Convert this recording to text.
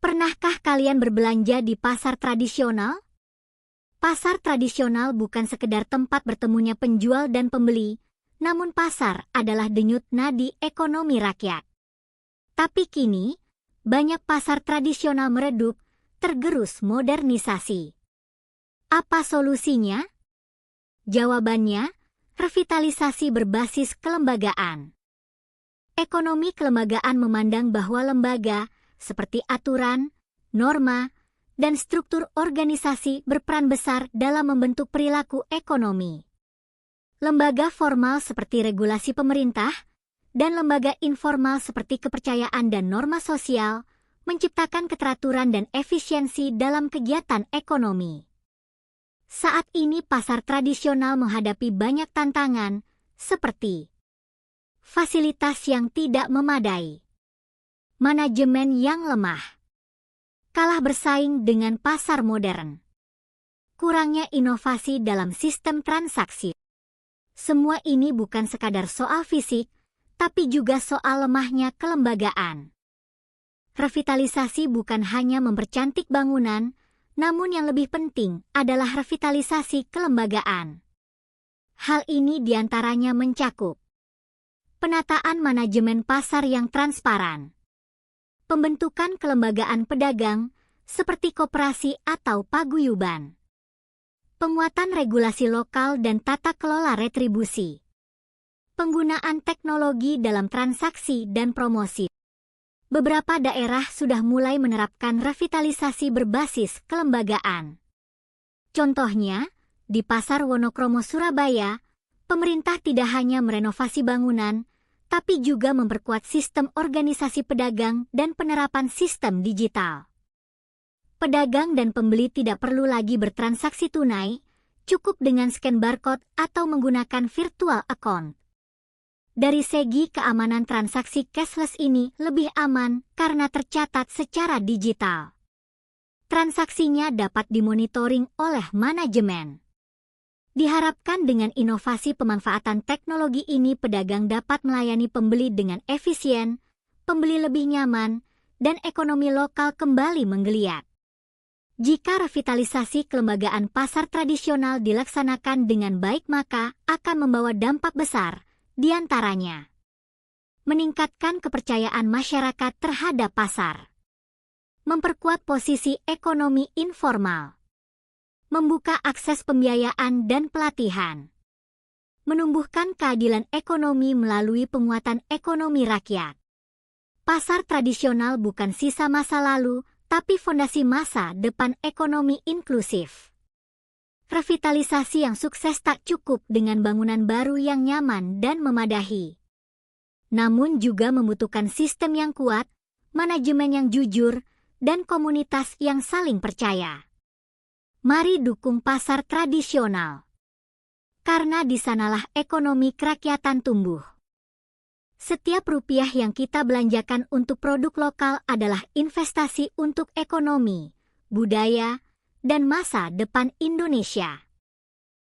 Pernahkah kalian berbelanja di pasar tradisional? Pasar tradisional bukan sekedar tempat bertemunya penjual dan pembeli, namun pasar adalah denyut nadi ekonomi rakyat. Tapi kini, banyak pasar tradisional meredup, tergerus modernisasi. Apa solusinya? Jawabannya, revitalisasi berbasis kelembagaan. Ekonomi kelembagaan memandang bahwa lembaga, seperti aturan, norma, dan struktur organisasi berperan besar dalam membentuk perilaku ekonomi. Lembaga formal seperti regulasi pemerintah, dan lembaga informal seperti kepercayaan dan norma sosial, menciptakan keteraturan dan efisiensi dalam kegiatan ekonomi. Saat ini pasar tradisional menghadapi banyak tantangan, seperti fasilitas yang tidak memadai, manajemen yang lemah, kalah bersaing dengan pasar modern, kurangnya inovasi dalam sistem transaksi. Semua ini bukan sekadar soal fisik, tapi juga soal lemahnya kelembagaan. Revitalisasi bukan hanya mempercantik bangunan, namun yang lebih penting adalah revitalisasi kelembagaan. Hal ini diantaranya mencakup penataan manajemen pasar yang transparan, pembentukan kelembagaan pedagang seperti koperasi atau paguyuban, penguatan regulasi lokal dan tata kelola retribusi, penggunaan teknologi dalam transaksi dan promosi. Beberapa daerah sudah mulai menerapkan revitalisasi berbasis kelembagaan. Contohnya, di Pasar Wonokromo Surabaya, pemerintah tidak hanya merenovasi bangunan, tapi juga memperkuat sistem organisasi pedagang dan penerapan sistem digital. Pedagang dan pembeli tidak perlu lagi bertransaksi tunai, cukup dengan scan barcode atau menggunakan virtual account. Dari segi keamanan, transaksi cashless ini lebih aman karena tercatat secara digital. Transaksinya dapat dimonitoring oleh manajemen. Diharapkan dengan inovasi pemanfaatan teknologi ini, pedagang dapat melayani pembeli dengan efisien, pembeli lebih nyaman, dan ekonomi lokal kembali menggeliat. Jika revitalisasi kelembagaan pasar tradisional dilaksanakan dengan baik, maka akan membawa dampak besar, di antaranya meningkatkan kepercayaan masyarakat terhadap pasar, memperkuat posisi ekonomi informal, membuka akses pembiayaan dan pelatihan, menumbuhkan keadilan ekonomi melalui penguatan ekonomi rakyat. Pasar tradisional bukan sisa masa lalu, tapi fondasi masa depan ekonomi inklusif. Revitalisasi yang sukses tak cukup dengan bangunan baru yang nyaman dan memadahi, namun juga membutuhkan sistem yang kuat, manajemen yang jujur, dan komunitas yang saling percaya. Mari dukung pasar tradisional, karena di sanalah ekonomi kerakyatan tumbuh. Setiap rupiah yang kita belanjakan untuk produk lokal adalah investasi untuk ekonomi, budaya, dan masa depan Indonesia.